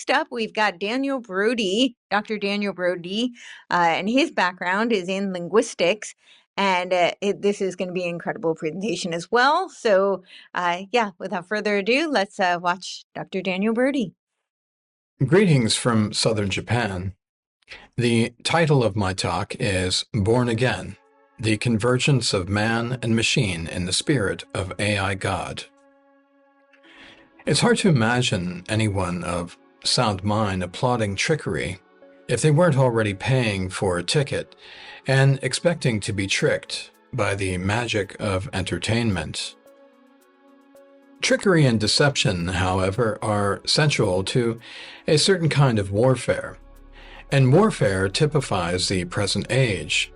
next up, we've got Daniel Brody, Dr. Daniel Brody, and his background is in linguistics. And this is going to be an incredible presentation as well. So without further ado, let's watch Dr. Daniel Brody. Greetings from southern Japan. The title of my talk is Born Again, the Convergence of Man and Machine in the Spirit of AI God. It's hard to imagine anyone of sound mind applauding trickery if they weren't already paying for a ticket and expecting to be tricked by the magic of entertainment. Trickery and deception, however, are central to a certain kind of warfare, and warfare typifies the present age,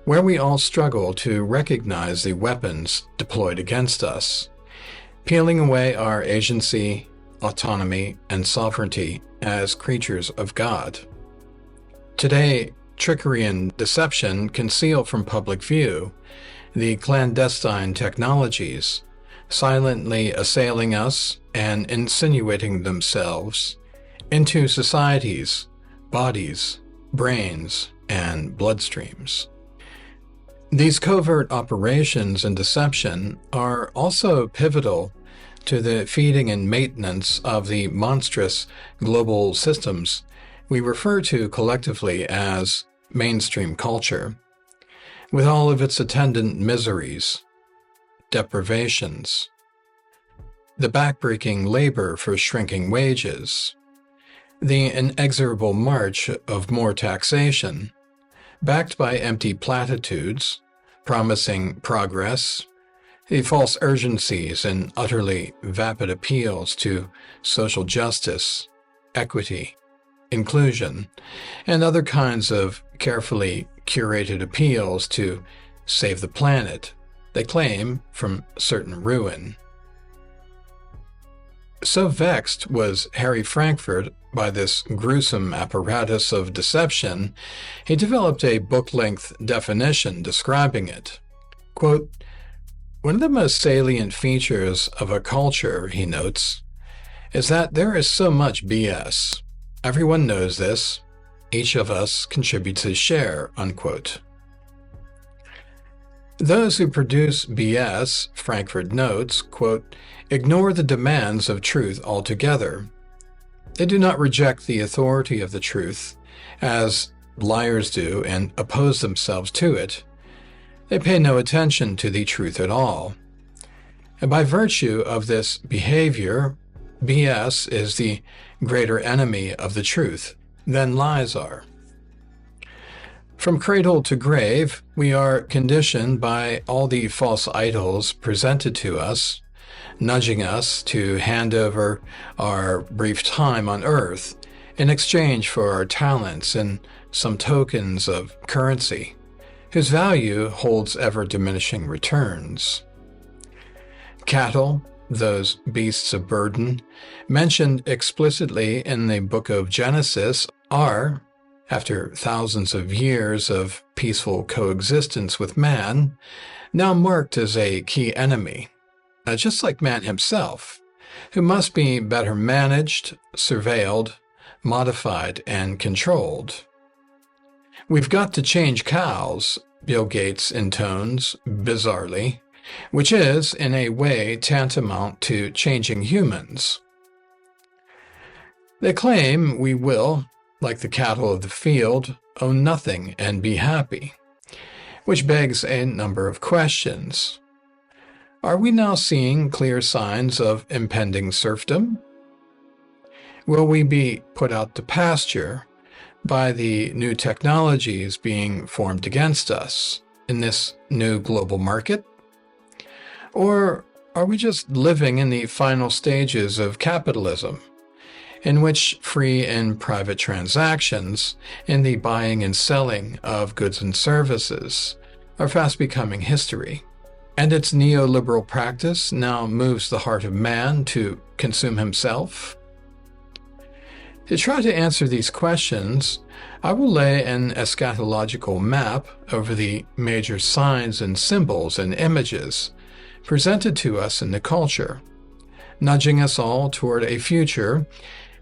where we all struggle to recognize the weapons deployed against us, peeling away our agency, autonomy, and sovereignty as creatures of God. Today, trickery and deception conceal from public view the clandestine technologies silently assailing us and insinuating themselves into societies, bodies, brains, and bloodstreams. These covert operations and deception are also pivotal to the feeding and maintenance of the monstrous global systems we refer to collectively as mainstream culture, with all of its attendant miseries, deprivations, the backbreaking labor for shrinking wages, the inexorable march of more taxation, backed by empty platitudes promising progress, the false urgencies and utterly vapid appeals to social justice, equity, inclusion, and other kinds of carefully curated appeals to save the planet they claim from certain ruin. So vexed was Harry Frankfurt by this gruesome apparatus of deception, he developed a book-length definition describing it. Quote, "One of the most salient features of a culture," he notes, "is that there is so much BS. Everyone knows this. Each of us contributes his share," unquote. Those who produce BS, Frankfurt notes, quote, "ignore the demands of truth altogether. They do not reject the authority of the truth, as liars do, and oppose themselves to it. They pay no attention to the truth at all. And by virtue of this behavior, BS is the greater enemy of the truth than lies are. From cradle to grave, we are conditioned by all the false idols presented to us, nudging us to hand over our brief time on earth in exchange for our talents and some tokens of currency, whose value holds ever-diminishing returns. Cattle, those beasts of burden, mentioned explicitly in the book of Genesis, are, after thousands of years of peaceful coexistence with man, now marked as a key enemy, just like man himself, who must be better managed, surveilled, modified, and controlled. "We've got to change cows," Bill Gates intones bizarrely, which is, in a way, tantamount to changing humans. They claim we will, like the cattle of the field, own nothing and be happy, which begs a number of questions. Are we now seeing clear signs of impending serfdom? Will we be put out to pasture by the new technologies being formed against us in this new global market? Or are we just living in the final stages of capitalism, in which free and private transactions in the buying and selling of goods and services are fast becoming history, and its neoliberal practice now moves the heart of man to consume himself? To try to answer these questions, I will lay an eschatological map over the major signs and symbols and images presented to us in the culture, nudging us all toward a future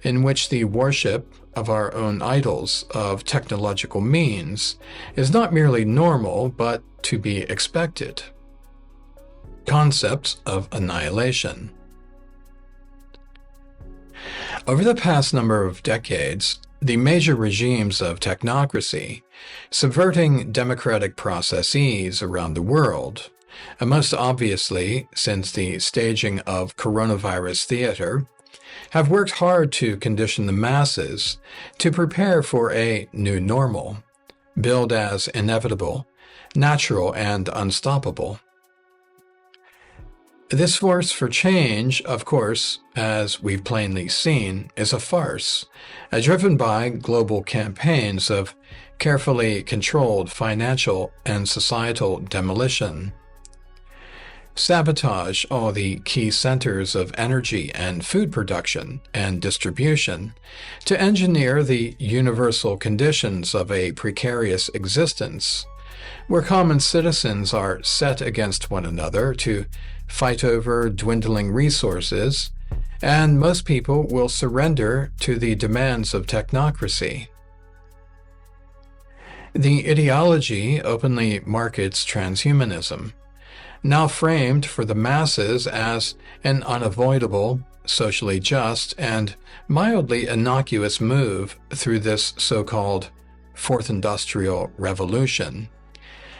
in which the worship of our own idols of technological means is not merely normal but to be expected. Concepts of annihilation. Over the past number of decades, the major regimes of technocracy, subverting democratic processes around the world, and most obviously since the staging of coronavirus theater, have worked hard to condition the masses to prepare for a new normal, billed as inevitable, natural, and unstoppable. This force for change, of course, as we've plainly seen, is a farce, driven by global campaigns of carefully controlled financial and societal demolition. Sabotage all the key centers of energy and food production and distribution to engineer the universal conditions of a precarious existence, where common citizens are set against one another to fight over dwindling resources, and most people will surrender to the demands of technocracy. The ideology openly markets transhumanism, now framed for the masses as an unavoidable, socially just, and mildly innocuous move through this so-called Fourth Industrial Revolution,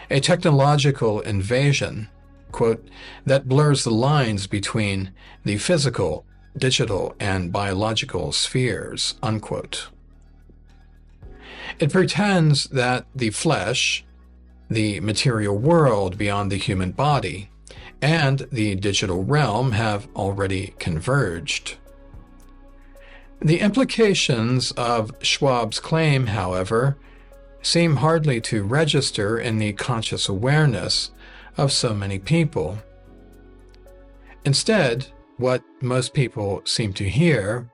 a technological invasion, quote, that blurs the lines between the physical, digital, and biological spheres, unquote. It pretends that the flesh, the material world beyond the human body, and the digital realm have already converged. The implications of Schwab's claim, however, seem hardly to register in the conscious awareness of so many people. Instead, what most people seem to hear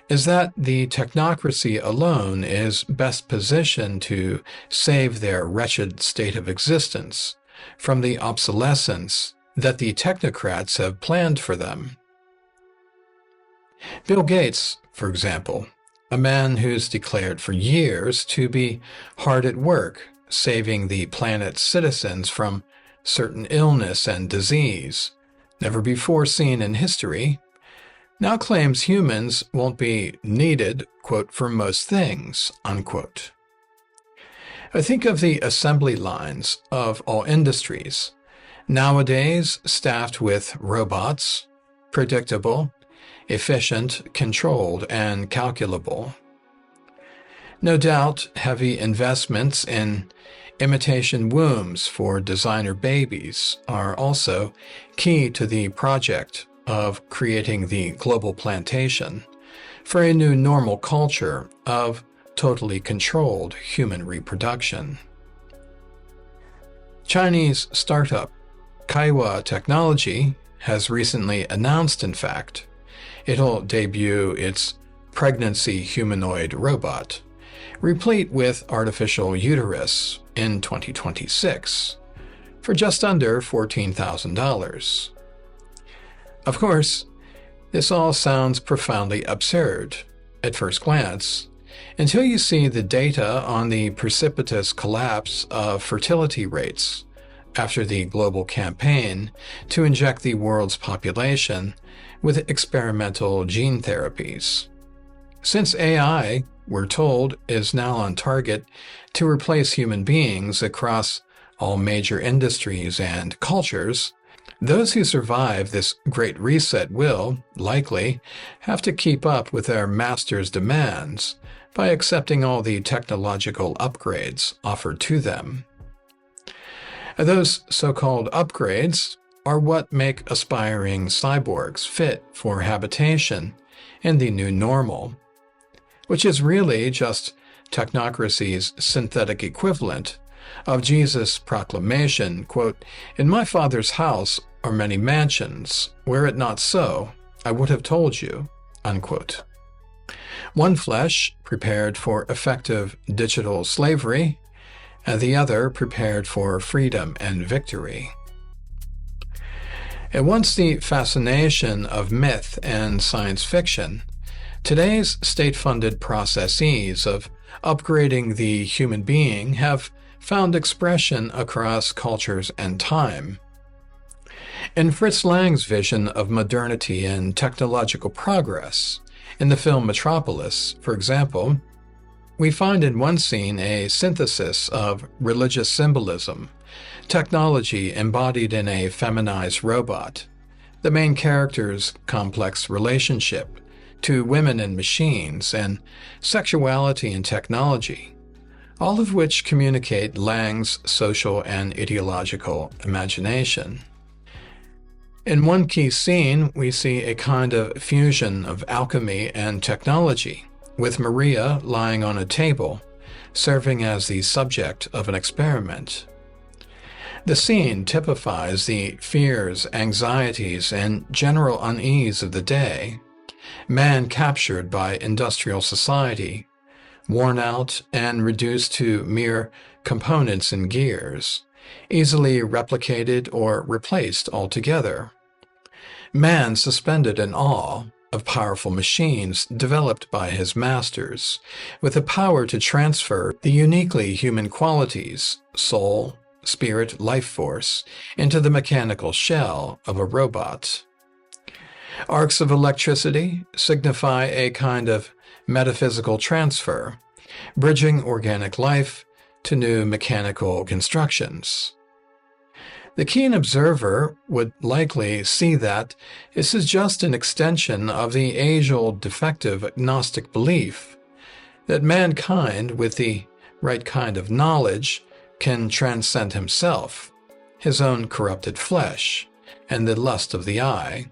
is that the technocracy alone is best positioned to save their wretched state of existence from the obsolescence that the technocrats have planned for them. Bill Gates, for example, a man who's declared for years to be hard at work saving the planet's citizens from certain illness and disease, never before seen in history, now claims humans won't be needed, quote, for most things, unquote. I think of the assembly lines of all industries, nowadays staffed with robots, predictable, efficient, controlled, and calculable. No doubt, heavy investments in imitation wombs for designer babies are also key to the project of creating the global plantation for a new normal culture of totally controlled human reproduction. Chinese startup Kaiwa Technology has recently announced, in fact, it'll debut its pregnancy humanoid robot, replete with artificial uterus, in 2026, for just under $14,000. Of course, this all sounds profoundly absurd at first glance, until you see the data on the precipitous collapse of fertility rates after the global campaign to inject the world's population with experimental gene therapies. Since AI, we're told, is now on target to replace human beings across all major industries and cultures, those who survive this great reset will, likely, have to keep up with their master's demands by accepting all the technological upgrades offered to them. Those so-called upgrades are what make aspiring cyborgs fit for habitation in the new normal, which is really just technocracy's synthetic equivalent of Jesus' proclamation, quote, "In my Father's house are many mansions. Were it not so, I would have told you," unquote. One flesh prepared for effective digital slavery, and the other prepared for freedom and victory. And once the fascination of myth and science fiction Today's state-funded processes of upgrading the human being have found expression across cultures and time. In Fritz Lang's vision of modernity and technological progress, in the film Metropolis, for example, we find in one scene a synthesis of religious symbolism, technology embodied in a feminized robot, the main character's complex relationship to women and machines, and sexuality and technology, all of which communicate Lang's social and ideological imagination. In one key scene, we see a kind of fusion of alchemy and technology, with Maria lying on a table, serving as the subject of an experiment. The scene typifies the fears, anxieties, and general unease of the day, man captured by industrial society, worn out and reduced to mere components and gears, easily replicated or replaced altogether. Man suspended in awe of powerful machines developed by his masters, with the power to transfer the uniquely human qualities, soul, spirit, life force, into the mechanical shell of a robot. Arcs of electricity signify a kind of metaphysical transfer, bridging organic life to new mechanical constructions. The keen observer would likely see that this is just an extension of the age-old defective Gnostic belief that mankind, with the right kind of knowledge, can transcend himself, his own corrupted flesh, and the lust of the eye.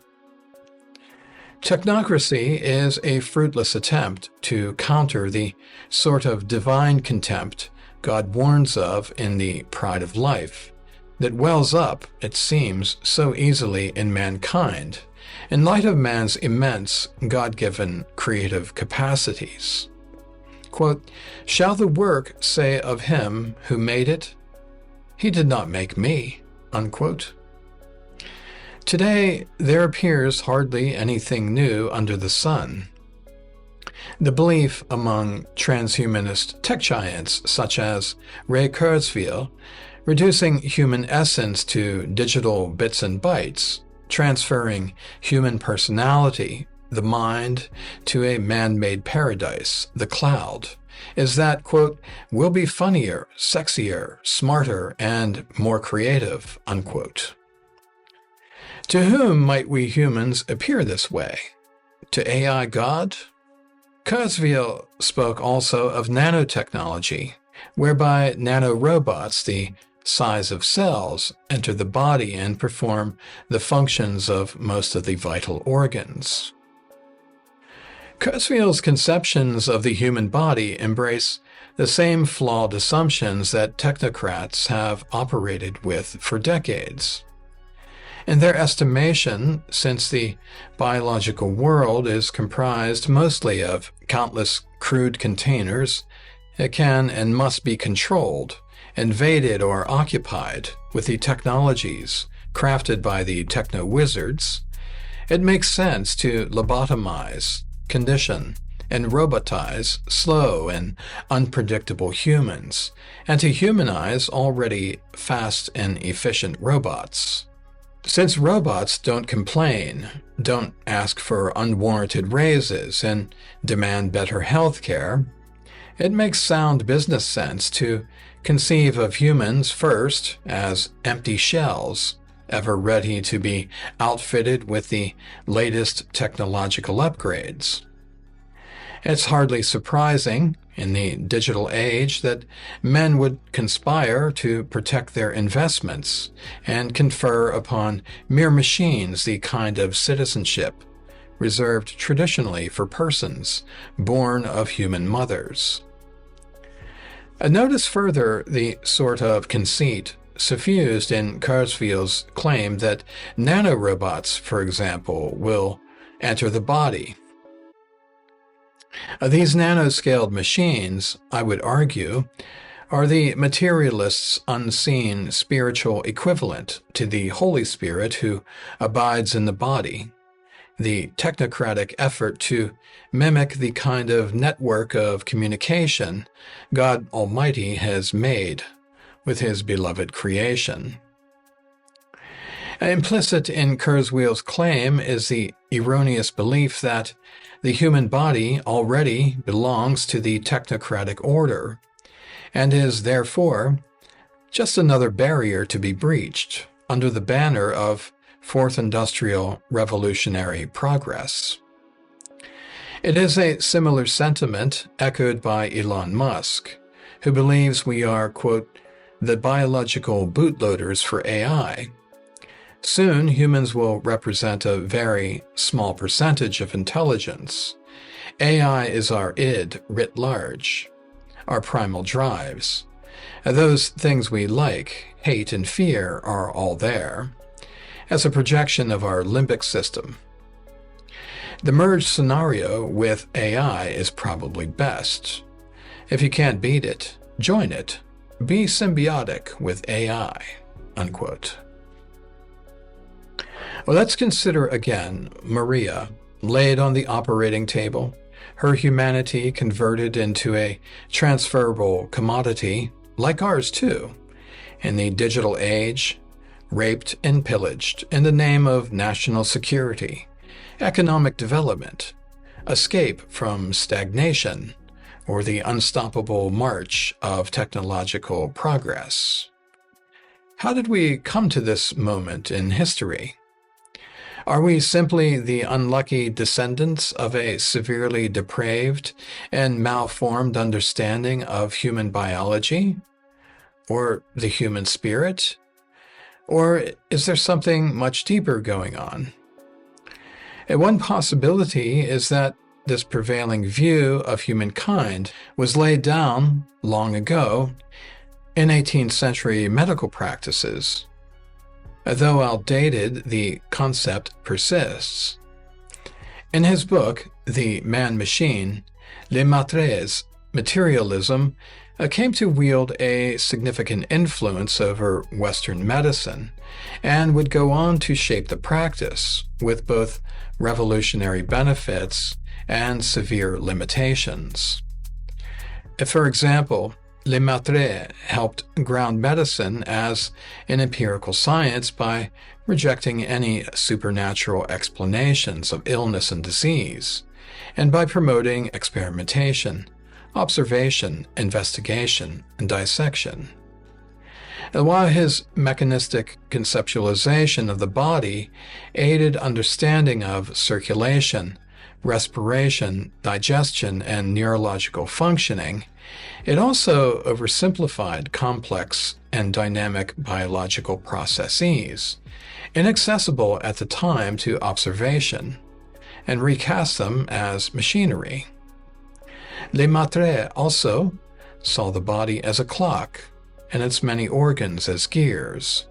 Technocracy is a fruitless attempt to counter the sort of divine contempt God warns of in the Pride of Life, that wells up, it seems, so easily in mankind, in light of man's immense God-given creative capacities. Quote, "Shall the work say of him who made it, he did not make me," unquote. Today, there appears hardly anything new under the sun. The belief among transhumanist tech giants such as Ray Kurzweil, reducing human essence to digital bits and bytes, transferring human personality, the mind, to a man-made paradise, the cloud, is that, quote, "we'll be funnier, sexier, smarter, and more creative," unquote. To whom might we humans appear this way? To AI God? Kurzweil spoke also of nanotechnology, whereby nanorobots, the size of cells, enter the body and perform the functions of most of the vital organs. Kurzweil's conceptions of the human body embrace the same flawed assumptions that technocrats have operated with for decades. In their estimation, since the biological world is comprised mostly of countless crude containers, it can and must be controlled, invaded or occupied with the technologies crafted by the techno-wizards, it makes sense to lobotomize, condition, and robotize slow and unpredictable humans, and to humanize already fast and efficient robots. Since robots don't complain, don't ask for unwarranted raises, and demand better health care, it makes sound business sense to conceive of humans first as empty shells, ever ready to be outfitted with the latest technological upgrades. It's hardly surprising, in the digital age, that men would conspire to protect their investments and confer upon mere machines the kind of citizenship reserved traditionally for persons born of human mothers. Notice further the sort of conceit suffused in Kurzweil's claim that nanorobots, for example, will enter the body. These nanoscaled machines, I would argue, are the materialist's unseen spiritual equivalent to the Holy Spirit who abides in the body, the technocratic effort to mimic the kind of network of communication God Almighty has made with His beloved creation. Implicit in Kurzweil's claim is the erroneous belief that the human body already belongs to the technocratic order, and is therefore just another barrier to be breached under the banner of Fourth Industrial Revolutionary Progress. It is a similar sentiment echoed by Elon Musk, who believes we are, quote, the biological bootloaders for AI. Soon, humans will represent a very small percentage of intelligence. AI is our id writ large, our primal drives. Those things we like, hate, and fear are all there, as a projection of our limbic system. The merged scenario with AI is probably best. If you can't beat it, join it. Be symbiotic with AI, unquote. Well, let's consider again Maria, laid on the operating table, her humanity converted into a transferable commodity, like ours too, in the digital age, raped and pillaged in the name of national security, economic development, escape from stagnation, or the unstoppable march of technological progress. How did we come to this moment in history? Are we simply the unlucky descendants of a severely depraved and malformed understanding of human biology? Or the human spirit? Or is there something much deeper going on? And one possibility is that this prevailing view of humankind was laid down long ago in 18th century medical practices. Though outdated, the concept persists. In his book, The Man-Machine, Lemaitre's materialism came to wield a significant influence over Western medicine and would go on to shape the practice with both revolutionary benefits and severe limitations. For example, Lemaitre helped ground medicine as an empirical science by rejecting any supernatural explanations of illness and disease, and by promoting experimentation, observation, investigation, and dissection. And while his mechanistic conceptualization of the body aided understanding of circulation, respiration, digestion, and neurological functioning, it also oversimplified complex and dynamic biological processes, inaccessible at the time to observation, and recast them as machinery. Lemaitre also saw the body as a clock, and its many organs as gears.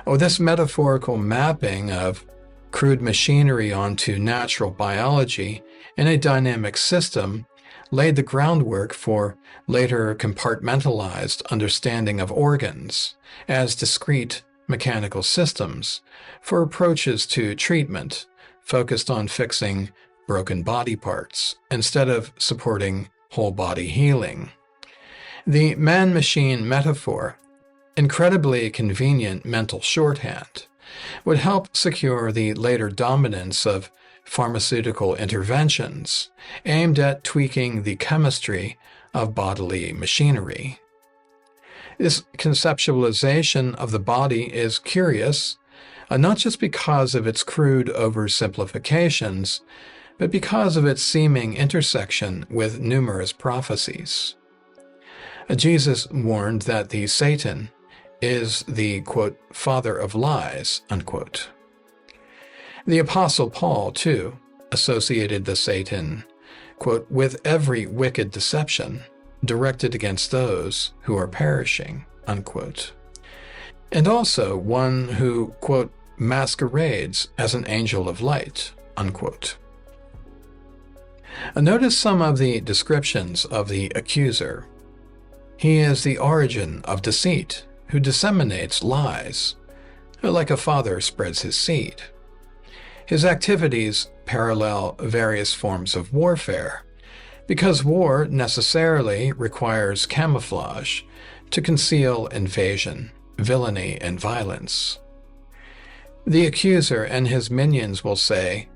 This metaphorical mapping of crude machinery onto natural biology in a dynamic system laid the groundwork for later compartmentalized understanding of organs as discrete mechanical systems for approaches to treatment focused on fixing broken body parts instead of supporting whole body healing. The man-machine metaphor, incredibly convenient mental shorthand, would help secure the later dominance of pharmaceutical interventions aimed at tweaking the chemistry of bodily machinery. This conceptualization of the body is curious, not just because of its crude oversimplifications, but because of its seeming intersection with numerous prophecies. Jesus warned that the Satan is the, quote, father of lies, unquote. The Apostle Paul, too, associated the Satan, quote, with every wicked deception directed against those who are perishing, unquote. And also one who, quote, masquerades as an angel of light, unquote. Notice some of the descriptions of the accuser. He is the origin of deceit, who disseminates lies, like a father spreads his seed. his activities parallel various forms of warfare, because war necessarily requires camouflage to conceal invasion, villainy, and violence. The accuser and his minions will say,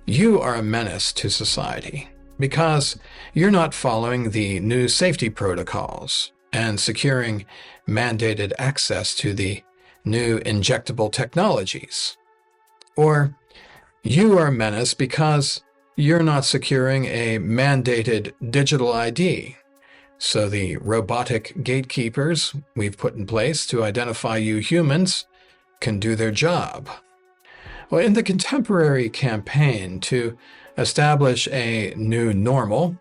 "You are a menace to society because you're not following the new safety protocols and securing mandated access to the new injectable technologies." Or, "You are a menace because you're not securing a mandated digital ID, so the robotic gatekeepers we've put in place to identify you humans can do their job." Well, in the contemporary campaign to establish a new normal,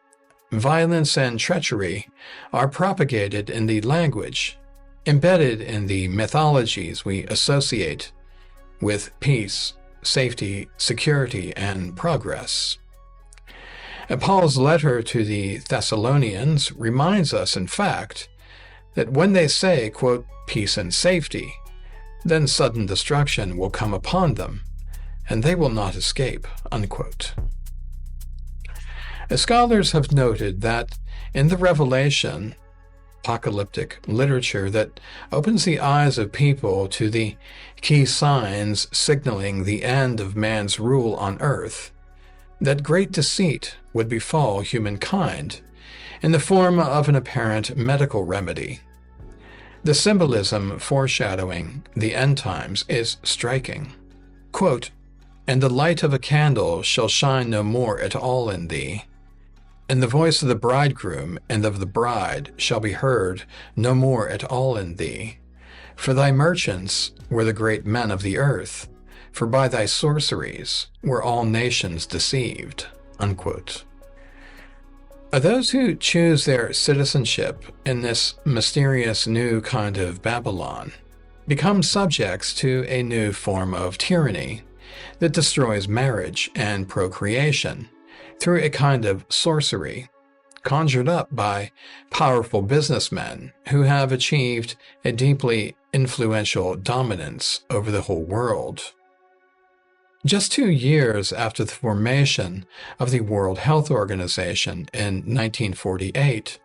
violence and treachery are propagated in the language, embedded in the mythologies we associate with peace, safety, security, and progress. And Paul's letter to the Thessalonians reminds us, in fact, that when they say, quote, "peace and safety," then sudden destruction will come upon them, and they will not escape, unquote. As scholars have noted that in the Revelation, apocalyptic literature that opens the eyes of people to the key signs signaling the end of man's rule on earth, that great deceit would befall humankind in the form of an apparent medical remedy. The symbolism foreshadowing the end times is striking. Quote, "And the light of a candle shall shine no more at all in thee, and the voice of the bridegroom and of the bride shall be heard no more at all in thee. For thy merchants were the great men of the earth, for by thy sorceries were all nations deceived." Unquote. Those who choose their citizenship in this mysterious new kind of Babylon become subjects to a new form of tyranny that destroys marriage and procreation through a kind of sorcery conjured up by powerful businessmen who have achieved a deeply influential dominance over the whole world. Just 2 years after the formation of the World Health Organization in 1948,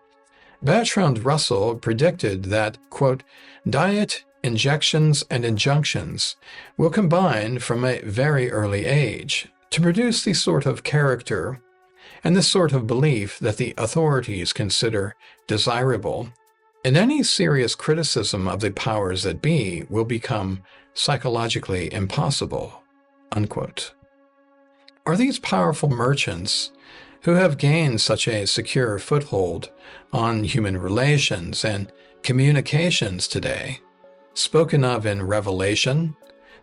Bertrand Russell predicted that, quote, "diet, injections, and injunctions will combine from a very early age to produce the sort of character and the sort of belief that the authorities consider desirable, and any serious criticism of the powers that be will become psychologically impossible." Unquote. Are these powerful merchants who have gained such a secure foothold on human relations and communications today, spoken of in Revelation,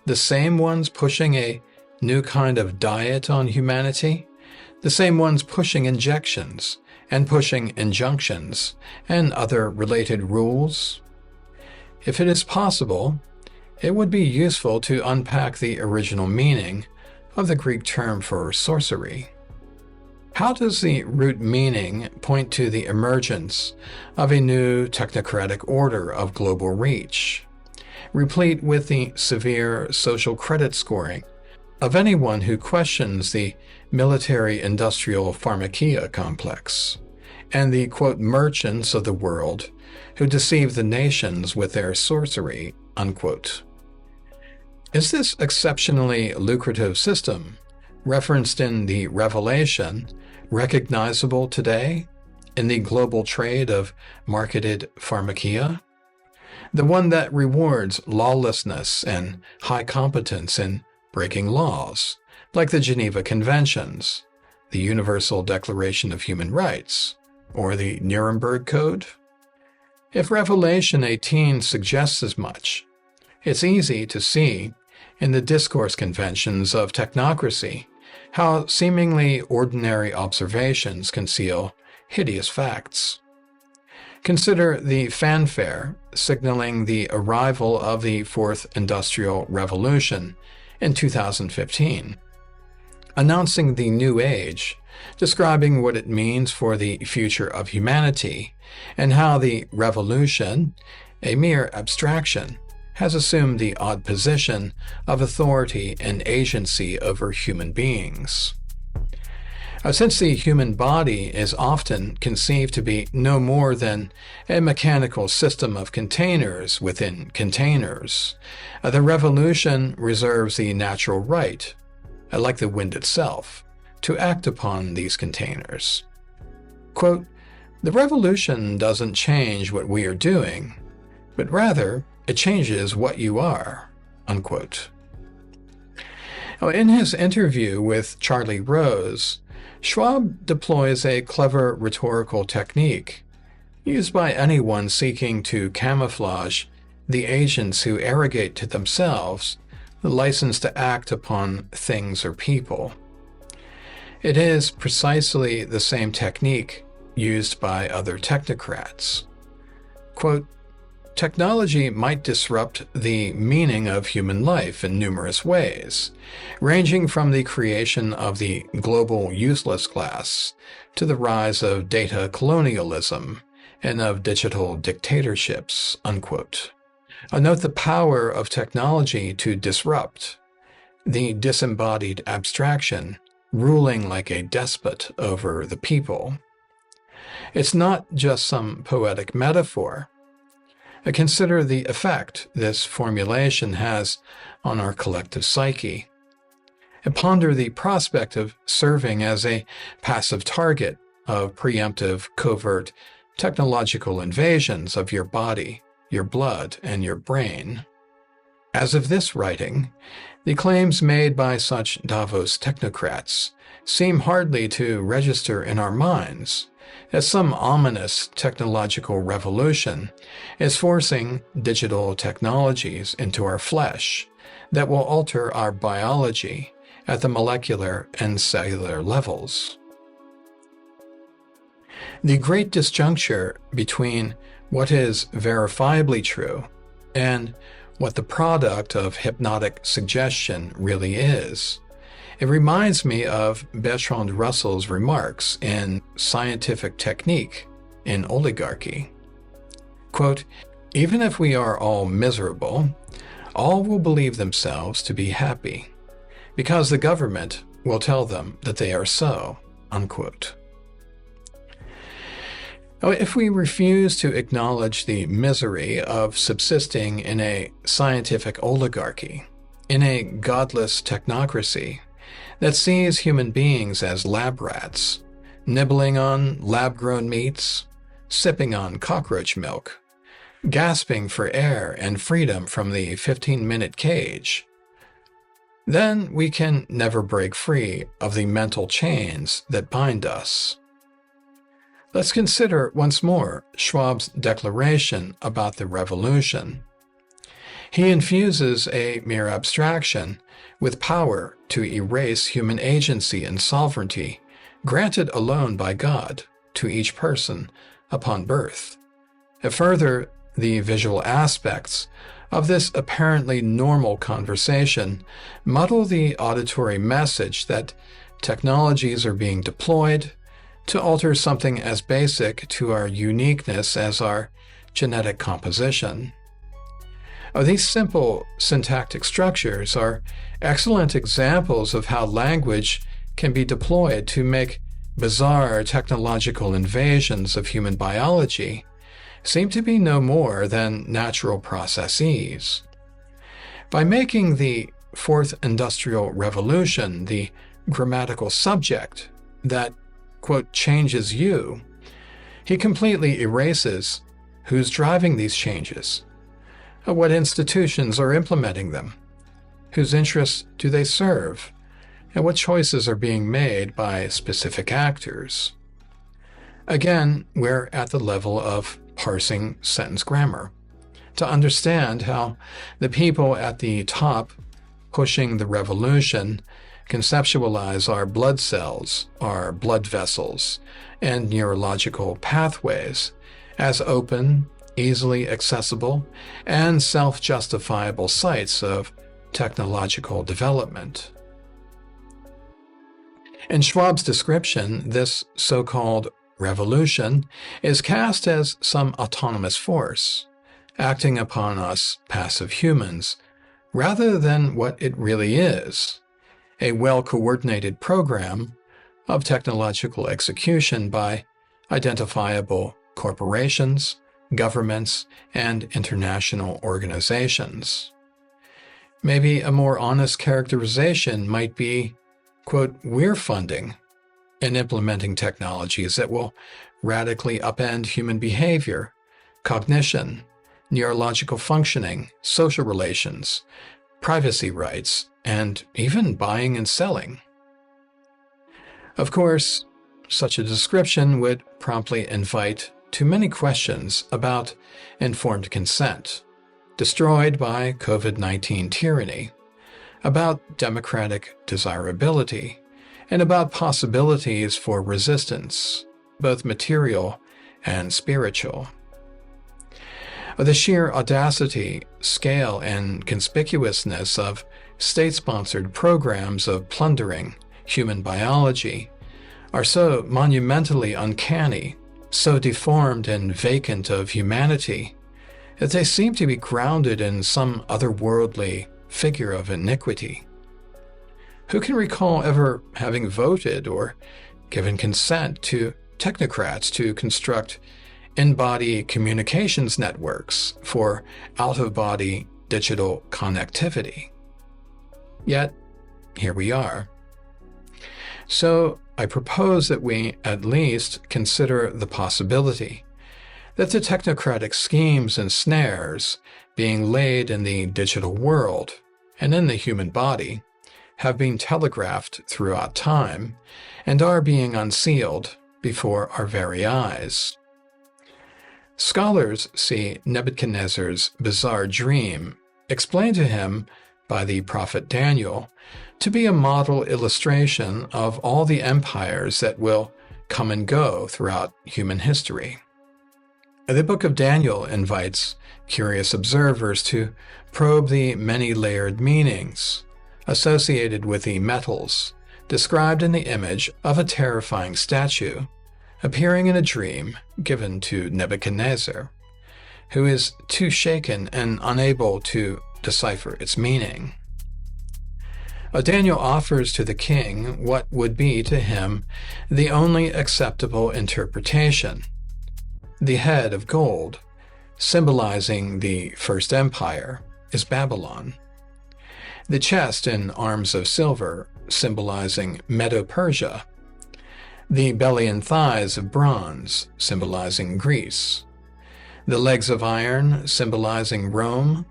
the same ones pushing a new kind of diet on humanity, the same ones pushing injections and pushing injunctions and other related rules? If it is possible, it would be useful to unpack the original meaning of the Greek term for sorcery. How does the root meaning point to the emergence of a new technocratic order of global reach, replete with the severe social credit scoring of anyone who questions the military-industrial Pharmakia complex, and the, quote, "merchants of the world who deceive the nations with their sorcery," unquote? Is this exceptionally lucrative system, referenced in the Revelation, recognizable today in the global trade of marketed Pharmakia? The one that rewards lawlessness and high competence in breaking laws, like the Geneva Conventions, the Universal Declaration of Human Rights, or the Nuremberg Code? If Revelation 18 suggests as much, it's easy to see in the discourse conventions of technocracy how seemingly ordinary observations conceal hideous facts. Consider the fanfare signaling the arrival of the Fourth Industrial Revolution in 2015, announcing the New Age, describing what it means for the future of humanity, and how the revolution, a mere abstraction, has assumed the odd position of authority and agency over human beings. Since the human body is often conceived to be no more than a mechanical system of containers within containers, the revolution reserves the natural right, like the wind itself, to act upon these containers. Quote, "The revolution doesn't change what we are doing, but rather it changes what you are," unquote. In his interview with Charlie Rose, Schwab deploys a clever rhetorical technique used by anyone seeking to camouflage the agents who arrogate to themselves the license to act upon things or people. It is precisely the same technique used by other technocrats. Quote, "Technology might disrupt the meaning of human life in numerous ways, ranging from the creation of the global useless class to the rise of data colonialism and of digital dictatorships," unquote. Note the power of technology to disrupt, the disembodied abstraction ruling like a despot over the people. It's not just some poetic metaphor. Consider the effect this formulation has on our collective psyche. Ponder the prospect of serving as a passive target of preemptive, covert, technological invasions of your body, your blood, and your brain. As of this writing, the claims made by such Davos technocrats seem hardly to register in our minds, as some ominous technological revolution is forcing digital technologies into our flesh that will alter our biology at the molecular and cellular levels. The great disjuncture between what is verifiably true and what the product of hypnotic suggestion really is. It reminds me of Bertrand Russell's remarks in Scientific Technique in Oligarchy. Quote, "Even if we are all miserable, all will believe themselves to be happy, because the government will tell them that they are so," unquote. If we refuse to acknowledge the misery of subsisting in a scientific oligarchy, in a godless technocracy that sees human beings as lab rats, nibbling on lab-grown meats, sipping on cockroach milk, gasping for air and freedom from the 15-minute cage, then we can never break free of the mental chains that bind us. Let's consider once more Schwab's declaration about the revolution. He infuses a mere abstraction with power to erase human agency and sovereignty granted alone by God to each person upon birth. Further, the visual aspects of this apparently normal conversation muddle the auditory message that technologies are being deployed to alter something as basic to our uniqueness as our genetic composition. These simple syntactic structures are excellent examples of how language can be deployed to make bizarre technological invasions of human biology seem to be no more than natural processes. By making the Fourth Industrial Revolution the grammatical subject that, quote, changes you, he completely erases who's driving these changes, what institutions are implementing them, whose interests do they serve, and what choices are being made by specific actors. Again, we're at the level of parsing sentence grammar to understand how the people at the top pushing the revolution conceptualize our blood cells, our blood vessels, and neurological pathways as open, easily accessible, and self-justifiable sites of technological development. In Schwab's description, this so-called revolution is cast as some autonomous force, acting upon us passive humans, rather than what it really is, a well-coordinated program of technological execution by identifiable corporations, governments, and international organizations. Maybe a more honest characterization might be, quote, "We're funding and implementing technologies that will radically upend human behavior, cognition, neurological functioning, social relations, privacy rights, and even buying and selling." Of course, such a description would promptly invite too many questions about informed consent, destroyed by COVID-19 tyranny, about democratic desirability, and about possibilities for resistance, both material and spiritual. The sheer audacity, scale, and conspicuousness of state-sponsored programs of plundering human biology are so monumentally uncanny, so deformed and vacant of humanity, that they seem to be grounded in some otherworldly figure of iniquity. Who can recall ever having voted or given consent to technocrats to construct in-body communications networks for out-of-body digital connectivity? Yet, here we are. So, I propose that we at least consider the possibility that the technocratic schemes and snares being laid in the digital world and in the human body have been telegraphed throughout time and are being unsealed before our very eyes. Scholars see Nebuchadnezzar's bizarre dream explained to him by the prophet Daniel to be a model illustration of all the empires that will come and go throughout human history. The book of Daniel invites curious observers to probe the many-layered meanings associated with the metals described in the image of a terrifying statue appearing in a dream given to Nebuchadnezzar, who is too shaken and unable to decipher its meaning. Daniel offers to the king what would be to him the only acceptable interpretation: the head of gold, symbolizing the first empire, is Babylon. The chest and arms of silver, symbolizing Medo-Persia. The belly and thighs of bronze, symbolizing Greece. The legs of iron, symbolizing Rome.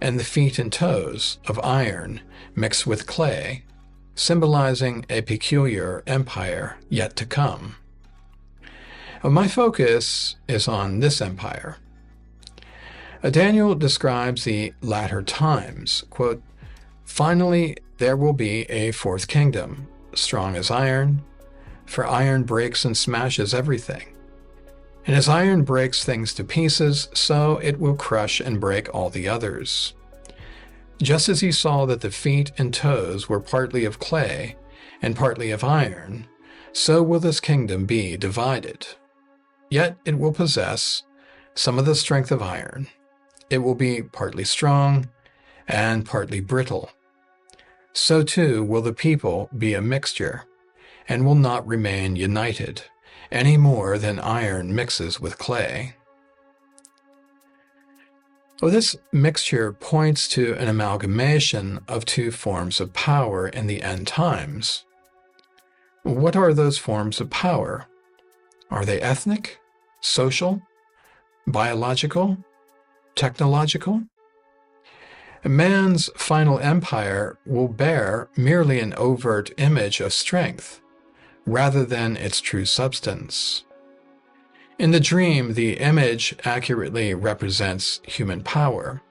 And the feet and toes of iron mixed with clay, symbolizing a peculiar empire yet to come. My focus is on this empire. Daniel describes the latter times, quote, "Finally, there will be a fourth kingdom, strong as iron, for iron breaks and smashes everything. And as iron breaks things to pieces, so it will crush and break all the others. Just as he saw that the feet and toes were partly of clay and partly of iron, so will this kingdom be divided. Yet it will possess some of the strength of iron. It will be partly strong and partly brittle. So too will the people be a mixture, and will not remain united, any more than iron mixes with clay." Well, this mixture points to an amalgamation of two forms of power in the end times. What are those forms of power? Are they ethnic, social, biological, technological? Man's final empire will bear merely an overt image of strength, rather than its true substance. In the dream, the image accurately represents human power.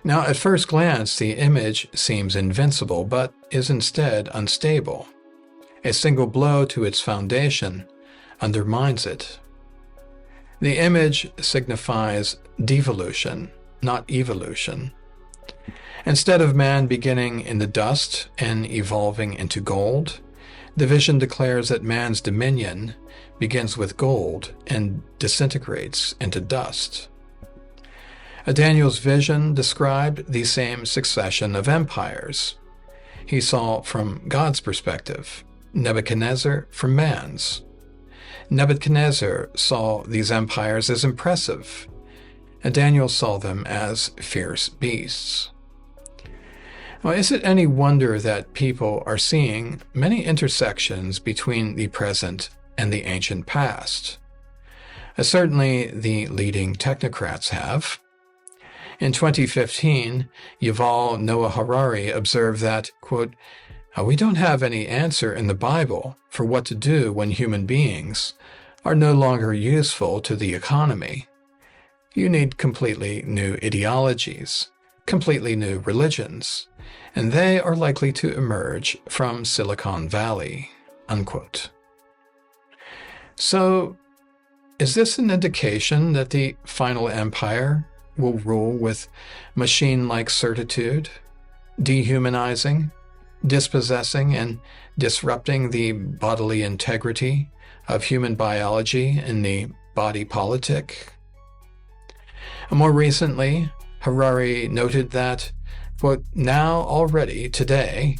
Now, at first glance, the image seems invincible, but is instead unstable. A single blow to its foundation undermines it. The image signifies devolution, not evolution. Instead of man beginning in the dust and evolving into gold, The vision declares that man's dominion begins with gold and disintegrates into dust. Daniel's vision described the same succession of empires. He saw from God's perspective, Nebuchadnezzar from man's. Nebuchadnezzar saw these empires as impressive, and Daniel saw them as fierce beasts. Well, is it any wonder that people are seeing many intersections between the present and the ancient past? Certainly the leading technocrats have. In 2015, Yuval Noah Harari observed that, quote, "We don't have any answer in the Bible for what to do when human beings are no longer useful to the economy. You need completely new ideologies, completely new religions, and they are likely to emerge from Silicon Valley," unquote. So, is this an indication that the final empire will rule with machine-like certitude, dehumanizing, dispossessing, and disrupting the bodily integrity of human biology in the body politic? More recently, Harari noted that, quote, "Now already, today,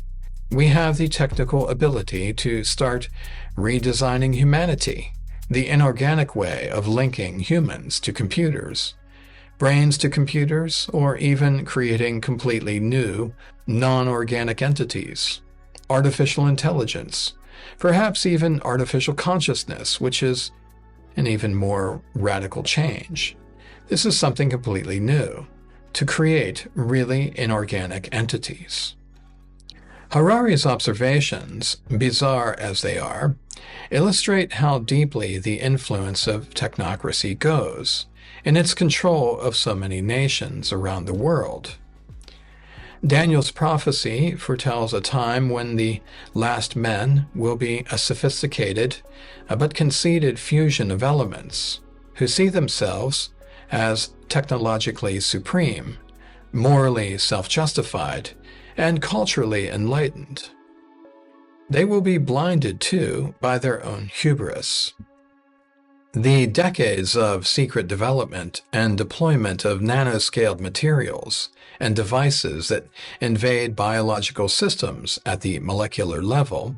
we have the technical ability to start redesigning humanity, the inorganic way of linking humans to computers, brains to computers, or even creating completely new, non-organic entities, artificial intelligence, perhaps even artificial consciousness, which is an even more radical change. This is something completely new, to create really inorganic entities." Harari's observations, bizarre as they are, illustrate how deeply the influence of technocracy goes in its control of so many nations around the world. Daniel's prophecy foretells a time when the last men will be a sophisticated but conceited fusion of elements who see themselves as technologically supreme, morally self-justified, and culturally enlightened. They will be blinded, too, by their own hubris. The decades of secret development and deployment of nanoscaled materials and devices that invade biological systems at the molecular level,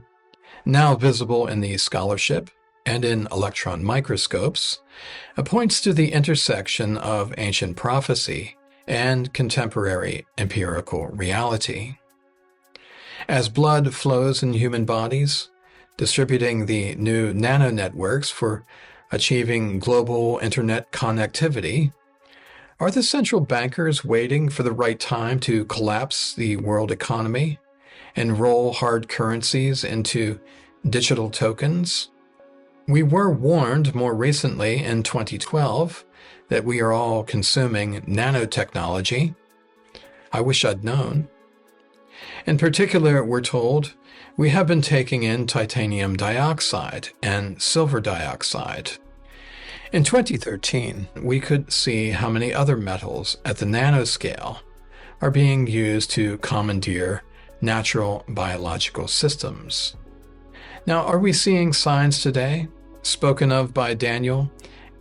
now visible in the scholarship and in electron microscopes, points to the intersection of ancient prophecy and contemporary empirical reality. As blood flows in human bodies, distributing the new nanonetworks for achieving global internet connectivity, are the central bankers waiting for the right time to collapse the world economy and roll hard currencies into digital tokens? We were warned more recently in 2012 that we are all consuming nanotechnology. I wish I'd known. In particular, we're told we have been taking in titanium dioxide and silver dioxide. In 2013, we could see how many other metals at the nanoscale are being used to commandeer natural biological systems. Now, are we seeing signs today, spoken of by Daniel,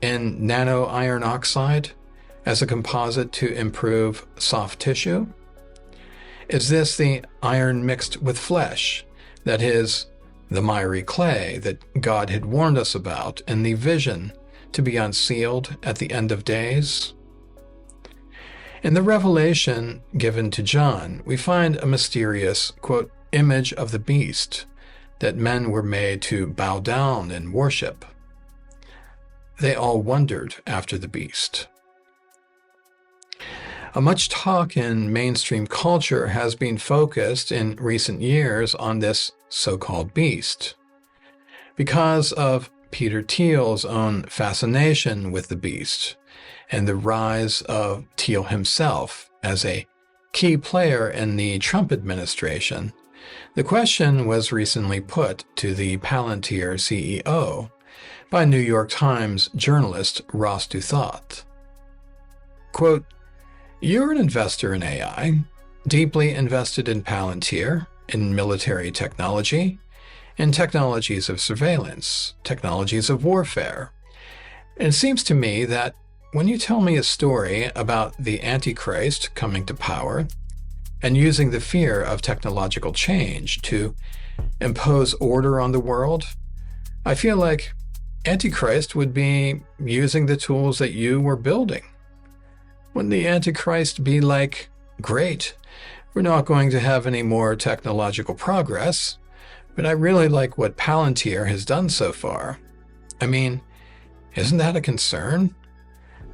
in nano iron oxide as a composite to improve soft tissue? Is this the iron mixed with flesh, that is, the miry clay that God had warned us about in the vision to be unsealed at the end of days? In the revelation given to John, we find a mysterious, quote, image of the beast that men were made to bow down and worship. They all wondered after the beast. Much talk in mainstream culture has been focused in recent years on this so-called beast. Because of Peter Thiel's own fascination with the beast and the rise of Thiel himself as a key player in the Trump administration, the question was recently put to the Palantir CEO by New York Times journalist Ross Douthat. Quote, "You're an investor in AI, deeply invested in Palantir, in military technology, in technologies of surveillance, technologies of warfare. And it seems to me that when you tell me a story about the Antichrist coming to power and using the fear of technological change to impose order on the world, I feel like Antichrist would be using the tools that you were building. Wouldn't the Antichrist be like, great, we're not going to have any more technological progress, but I really like what Palantir has done so far. I mean, isn't that a concern?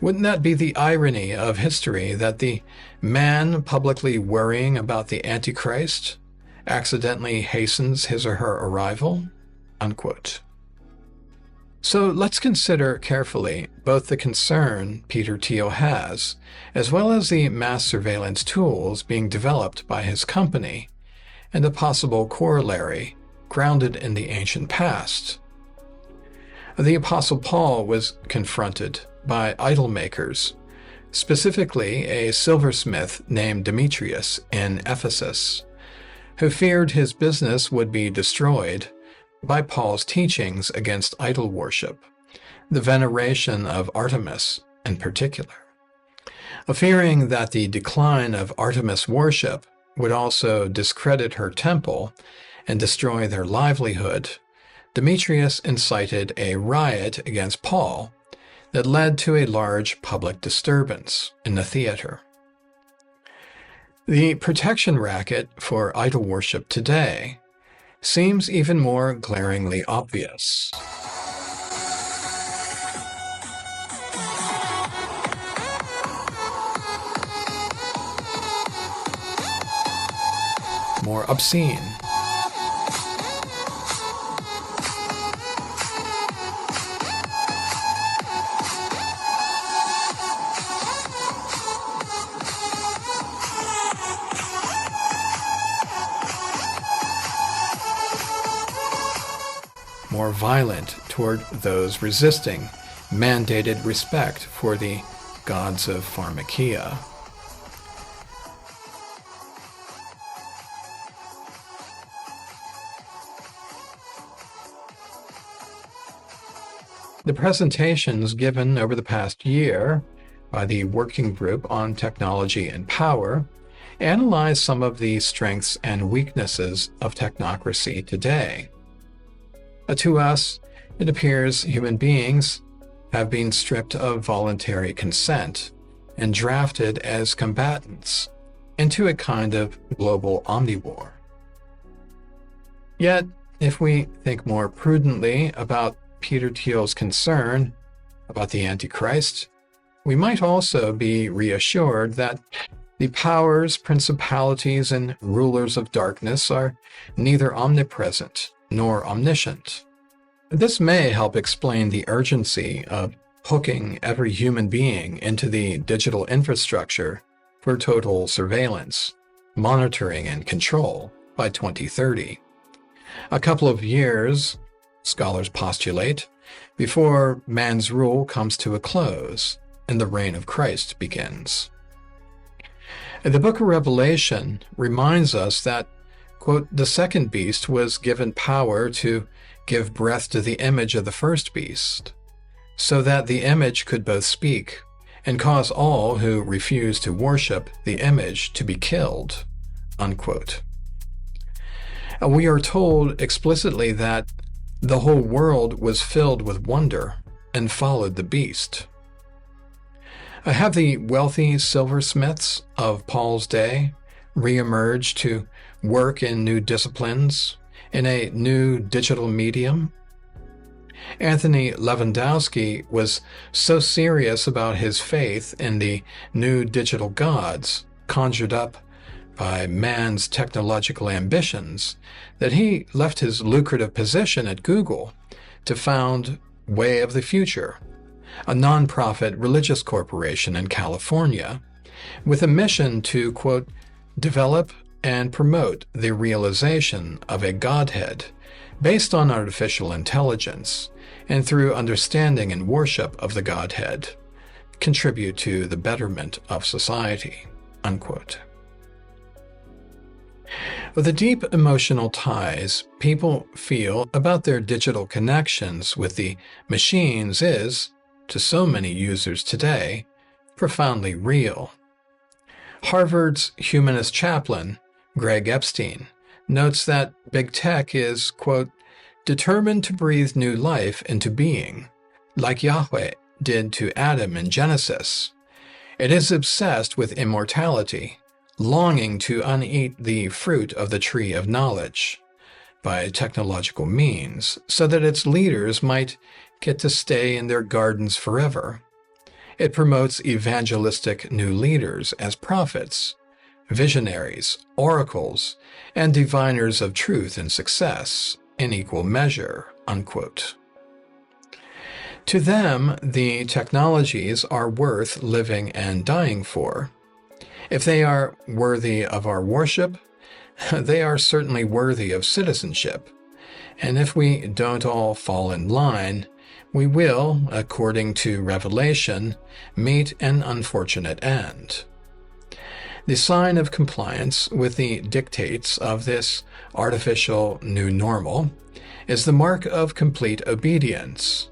Wouldn't that be the irony of history, that the man publicly worrying about the Antichrist accidentally hastens his or her arrival? Unquote. So let's consider carefully both the concern Peter Thiel has, as well as the mass surveillance tools being developed by his company, and the possible corollary grounded in the ancient past. The Apostle Paul was confronted by idol makers, specifically a silversmith named Demetrius in Ephesus, who feared his business would be destroyed by Paul's teachings against idol worship, the veneration of Artemis in particular. Fearing that the decline of Artemis worship would also discredit her temple and destroy their livelihood, Demetrius incited a riot against Paul that led to a large public disturbance in the theater. The protection racket for idol worship today seems even more glaringly obvious. More obscene. More violent toward those resisting mandated respect for the gods of Pharmakia. The presentations given over the past year by the Working Group on Technology and Power analyze some of the strengths and weaknesses of technocracy today. To us, it appears human beings have been stripped of voluntary consent and drafted as combatants into a kind of global omni-war. Yet, if we think more prudently about Peter Thiel's concern about the Antichrist, we might also be reassured that the powers, principalities, and rulers of darkness are neither omnipresent nor omniscient. This may help explain the urgency of hooking every human being into the digital infrastructure for total surveillance, monitoring, and control by 2030. A couple of years, scholars postulate, before man's rule comes to a close and the reign of Christ begins. The book of Revelation reminds us that, quote, the second beast was given power to give breath to the image of the first beast, so that the image could both speak and cause all who refuse to worship the image to be killed, unquote. We are told explicitly that the whole world was filled with wonder and followed the beast. Have the wealthy silversmiths of Paul's day reemerged to work in new disciplines, in a new digital medium? Anthony Lewandowski was so serious about his faith in the new digital gods conjured up by man's technological ambitions that he left his lucrative position at Google to found Way of the Future, a nonprofit religious corporation in California, with a mission to, quote, develop and promote the realization of a Godhead based on artificial intelligence, and through understanding and worship of the Godhead, contribute to the betterment of society, unquote. The deep emotional ties people feel about their digital connections with the machines is, to so many users today, profoundly real. Harvard's humanist chaplain, Greg Epstein, notes that big tech is, quote, determined to breathe new life into being, like Yahweh did to Adam in Genesis. It is obsessed with immortality, longing to uneat the fruit of the tree of knowledge by technological means, so that its leaders might get to stay in their gardens forever. It promotes evangelistic new leaders as prophets, visionaries, oracles, and diviners of truth and success in equal measure, unquote. To them, the technologies are worth living and dying for. If they are worthy of our worship, they are certainly worthy of citizenship. And if we don't all fall in line, we will, according to Revelation, meet an unfortunate end. The sign of compliance with the dictates of this artificial new normal is the mark of complete obedience,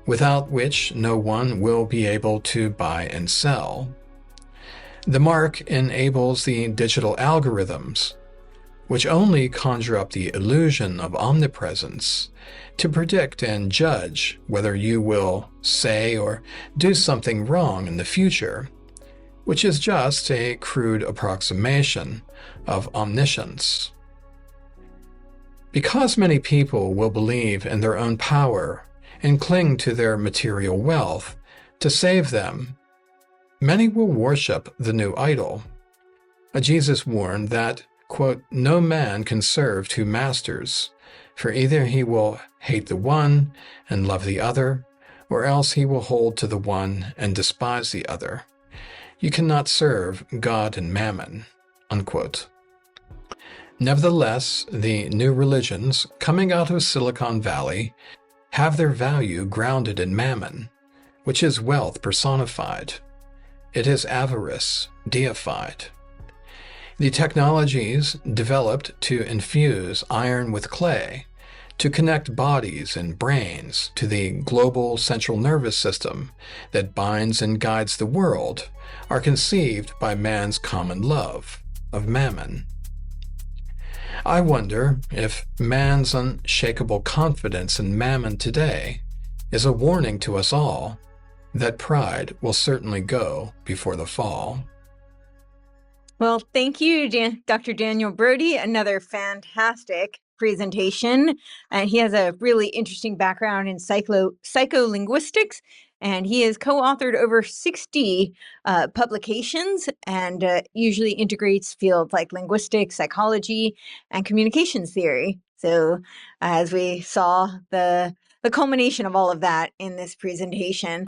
without which no one will be able to buy and sell. The mark enables the digital algorithms, which only conjure up the illusion of omnipresence, to predict and judge whether you will say or do something wrong in the future, which is just a crude approximation of omniscience. Because many people will believe in their own power and cling to their material wealth to save them, many will worship the new idol. Jesus warned that, quote, no man can serve two masters, for either he will hate the one and love the other, or else he will hold to the one and despise the other. You cannot serve God and mammon, unquote. Nevertheless, the new religions coming out of Silicon Valley have their value grounded in mammon, which is wealth personified. It is avarice deified. The technologies developed to infuse iron with clay, to connect bodies and brains to the global central nervous system that binds and guides the world, are conceived by man's common love of mammon. I wonder if man's unshakable confidence in mammon today is a warning to us all that pride will certainly go before the fall. Well, thank you, Dr. Daniel Brody. Another fantastic presentation. And he has a really interesting background in psycholinguistics, and he has co-authored over 60 publications and usually integrates fields like linguistics, psychology, and communications theory. So as we saw, the culmination of all of that in this presentation.